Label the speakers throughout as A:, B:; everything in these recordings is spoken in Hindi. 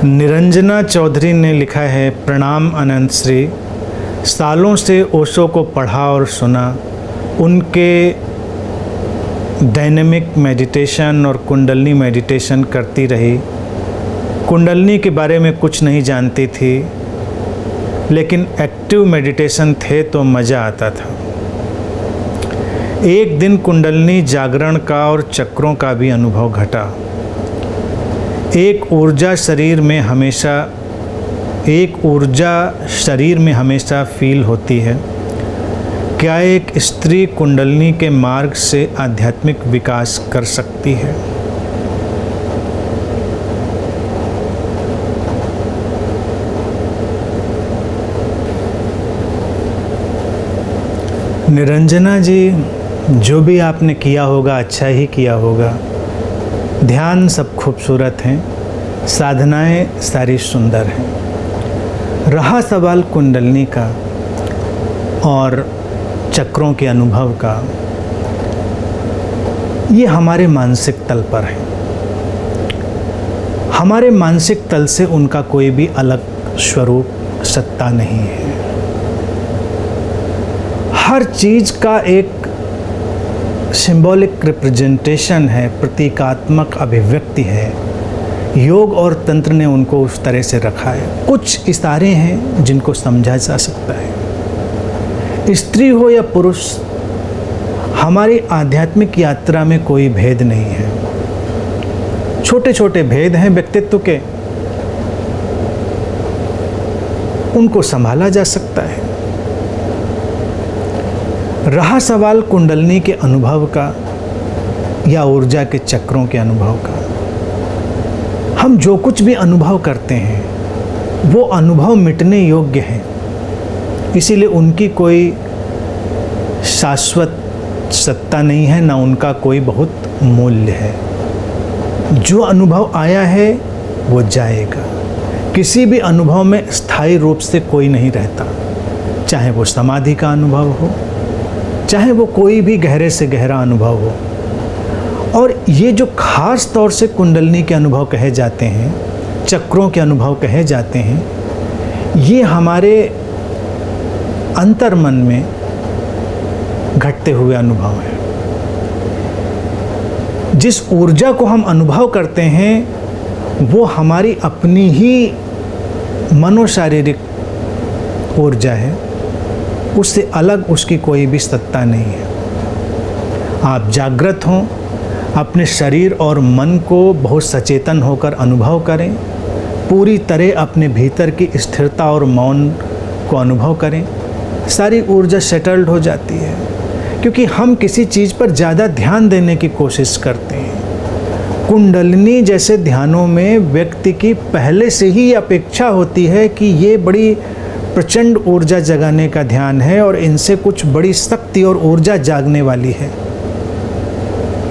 A: निरंजना चौधरी ने लिखा है, प्रणाम अनंत श्री। सालों से ओशो को पढ़ा और सुना। उनके डायनेमिक मेडिटेशन और कुंडलनी मेडिटेशन करती रही। कुंडलनी के बारे में कुछ नहीं जानती थी, लेकिन एक्टिव मेडिटेशन थे तो मज़ा आता था। एक दिन कुंडलनी जागरण का और चक्रों का भी अनुभव घटा। एक ऊर्जा शरीर में हमेशा फील होती है। क्या एक स्त्री कुंडलनी के मार्ग से आध्यात्मिक विकास कर सकती है? निरंजना जी, जो भी आपने किया होगा अच्छा ही किया होगा। ध्यान सब खूबसूरत हैं, साधनाएं सारी सुंदर हैं। रहा सवाल कुंडलनी का और चक्रों के अनुभव का, ये हमारे मानसिक तल पर है। हमारे मानसिक तल से उनका कोई भी अलग स्वरूप सत्ता नहीं है। हर चीज़ का एक सिंबॉलिक रिप्रेजेंटेशन है, प्रतीकात्मक अभिव्यक्ति है। योग और तंत्र ने उनको उस तरह से रखा है। कुछ इशारे हैं जिनको समझा जा सकता है। स्त्री हो या पुरुष, हमारी आध्यात्मिक यात्रा में कोई भेद नहीं है। छोटे छोटे भेद हैं व्यक्तित्व के, उनको संभाला जा सकता है। रहा सवाल कुंडलनी के अनुभव का या ऊर्जा के चक्रों के अनुभव का, हम जो कुछ भी अनुभव करते हैं वो अनुभव मिटने योग्य है। इसीलिए उनकी कोई शाश्वत सत्ता नहीं है, ना उनका कोई बहुत मूल्य है। जो अनुभव आया है वो जाएगा। किसी भी अनुभव में स्थायी रूप से कोई नहीं रहता, चाहे वो समाधि का अनुभव हो, चाहे वो कोई भी गहरे से गहरा अनुभव हो। और ये जो खास तौर से कुंडलनी के अनुभव कहे जाते हैं, चक्रों के अनुभव कहे जाते हैं, ये हमारे अंतर्मन में घटते हुए अनुभव हैं। जिस ऊर्जा को हम अनुभव करते हैं वो हमारी अपनी ही मनोशारीरिक ऊर्जा है, उससे अलग उसकी कोई भी सत्ता नहीं है। आप जागृत हों, अपने शरीर और मन को बहुत सचेतन होकर अनुभव करें, पूरी तरह अपने भीतर की स्थिरता और मौन को अनुभव करें, सारी ऊर्जा सेटल्ड हो जाती है। क्योंकि हम किसी चीज़ पर ज़्यादा ध्यान देने की कोशिश करते हैं। कुंडलिनी जैसे ध्यानों में व्यक्ति की पहले से ही अपेक्षा होती है कि ये बड़ी प्रचंड ऊर्जा जगाने का ध्यान है और इनसे कुछ बड़ी शक्ति और ऊर्जा जागने वाली है।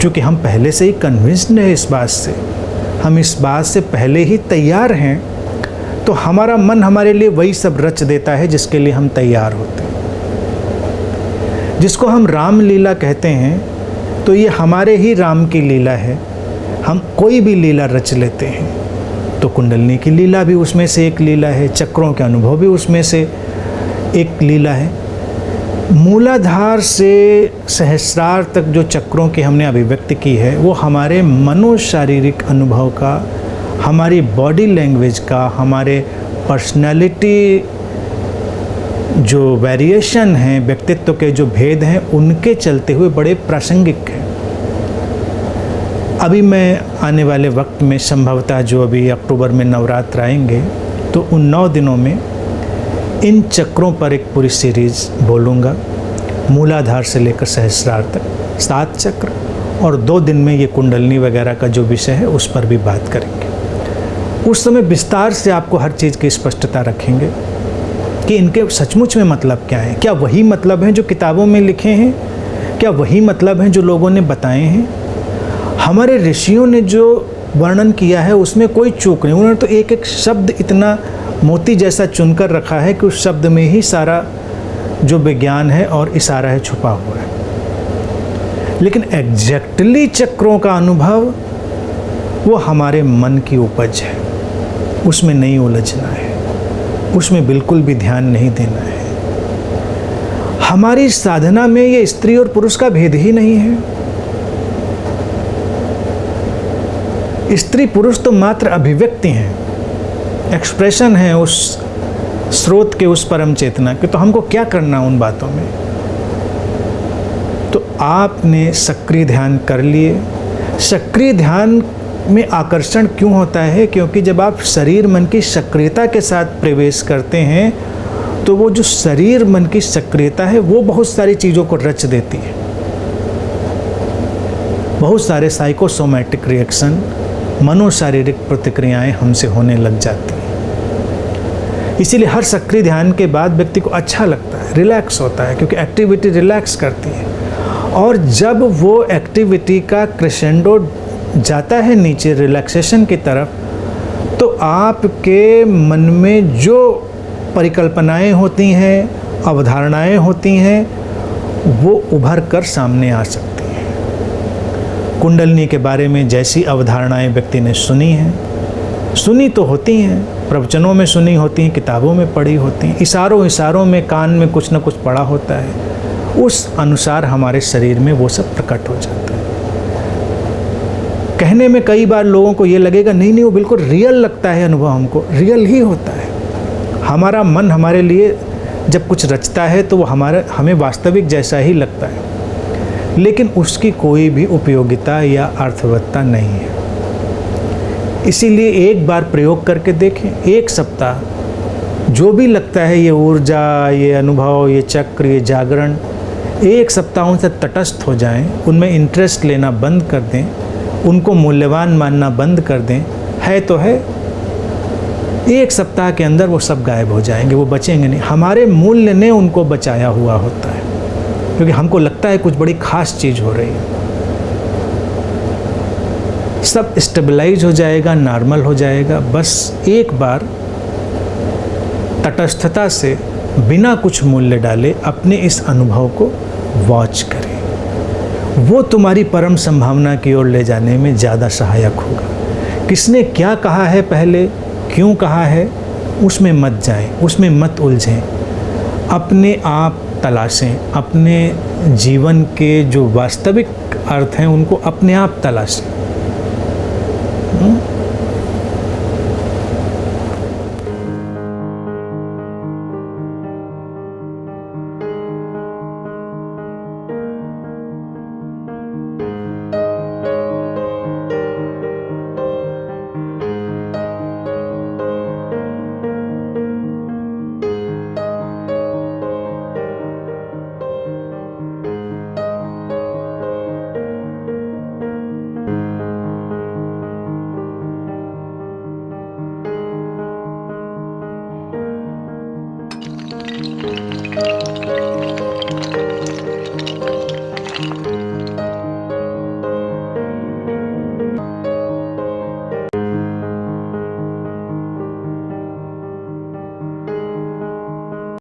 A: क्योंकि हम पहले से ही कन्विंस्ड हैं इस बात से, हम इस बात से पहले ही तैयार हैं, तो हमारा मन हमारे लिए वही सब रच देता है जिसके लिए हम तैयार होते हैं। जिसको हम राम लीला कहते हैं, तो ये हमारे ही राम की लीला है। हम कोई भी लीला रच लेते हैं, तो कुंडलनी की लीला भी उसमें से एक लीला है, चक्रों के अनुभव भी उसमें से एक लीला है। मूलाधार से सहस्रार तक जो चक्रों की हमने अभिव्यक्ति की है, वो हमारे मनोशारीरिक अनुभव का, हमारी बॉडी लैंग्वेज का, हमारे पर्सनालिटी जो वेरिएशन हैं, व्यक्तित्व के जो भेद हैं, उनके चलते हुए बड़े प्रासंगिक हैं। अभी मैं आने वाले वक्त में संभवतः जो अभी अक्टूबर में नवरात्र आएंगे, तो उन 9 दिनों में इन चक्रों पर एक पूरी सीरीज़ बोलूँगा, मूलाधार से लेकर सहस्रार तक 7 चक्र, और 2 दिन में ये कुंडलनी वगैरह का जो विषय है उस पर भी बात करेंगे। उस समय विस्तार से आपको हर चीज़ की स्पष्टता रखेंगे कि इनके सचमुच में मतलब क्या है। क्या वही मतलब हैं जो किताबों में लिखे हैं? क्या वही मतलब हैं जो लोगों ने बताए हैं? हमारे ऋषियों ने जो वर्णन किया है उसमें कोई चूक नहीं। उन्होंने तो एक एक शब्द इतना मोती जैसा चुनकर रखा है कि उस शब्द में ही सारा जो विज्ञान है और इशारा है छुपा हुआ है। लेकिन एग्जैक्टली चक्रों का अनुभव वो हमारे मन की उपज है। उसमें नहीं उलझना है, उसमें बिल्कुल भी ध्यान नहीं देना है। हमारी साधना में ये स्त्री और पुरुष का भेद ही नहीं है। स्त्री पुरुष तो मात्र अभिव्यक्ति हैं, एक्सप्रेशन है उस स्रोत के, उस परम चेतना के। तो हमको क्या करना उन बातों में? तो आपने सक्रिय ध्यान कर लिए। सक्रिय ध्यान में आकर्षण क्यों होता है? क्योंकि जब आप शरीर मन की सक्रियता के साथ प्रवेश करते हैं तो वो जो शरीर मन की सक्रियता है वो बहुत सारी चीज़ों को रच देती है। बहुत सारे साइकोसोमैटिक रिएक्शन, मनोशारीरिक प्रतिक्रियाएं हमसे होने लग जाती हैं। इसीलिए हर सक्रिय ध्यान के बाद व्यक्ति को अच्छा लगता है, रिलैक्स होता है, क्योंकि एक्टिविटी रिलैक्स करती है। और जब वो एक्टिविटी का क्रेसेंडो जाता है नीचे रिलैक्सेशन की तरफ, तो आपके मन में जो परिकल्पनाएं होती हैं, अवधारणाएं होती हैं, वो उभर कर सामने आ सकती हैं। कुंडलिनी के बारे में जैसी अवधारणाएं व्यक्ति ने सुनी हैं, सुनी तो होती हैं, प्रवचनों में सुनी होती हैं, किताबों में पढ़ी होती हैं, इशारों में कान में कुछ न कुछ पड़ा होता है, उस अनुसार हमारे शरीर में वो सब प्रकट हो जाता है। कहने में कई बार लोगों को ये लगेगा नहीं वो बिल्कुल रियल लगता है, अनुभव हमको रियल ही होता है। हमारा मन हमारे लिए जब कुछ रचता है तो वो हमें वास्तविक जैसा ही लगता है, लेकिन उसकी कोई भी उपयोगिता या अर्थवत्ता नहीं है। इसीलिए एक बार प्रयोग करके देखें, एक सप्ताह जो भी लगता है, ये ऊर्जा, ये अनुभव, ये चक्र, ये जागरण, एक सप्ताह उनसे तटस्थ हो जाएं, उनमें इंटरेस्ट लेना बंद कर दें, उनको मूल्यवान मानना बंद कर दें। है तो है, एक सप्ताह के अंदर वो सब गायब हो जाएंगे, वो बचेंगे नहीं। हमारे मूल्य ने उनको बचाया हुआ होता है, क्योंकि हमको लगता है कुछ बड़ी खास चीज़ हो रही है। सब स्टेबलाइज हो जाएगा, नॉर्मल हो जाएगा। बस एक बार तटस्थता से बिना कुछ मूल्य डाले अपने इस अनुभव को वॉच करें। वो तुम्हारी परम संभावना की ओर ले जाने में ज़्यादा सहायक होगा। किसने क्या कहा है पहले, क्यों कहा है, उसमें मत जाएं, उसमें मत उलझें। अपने आप तलाशें, अपने जीवन के जो वास्तविक अर्थ हैं उनको अपने आप तलाशें।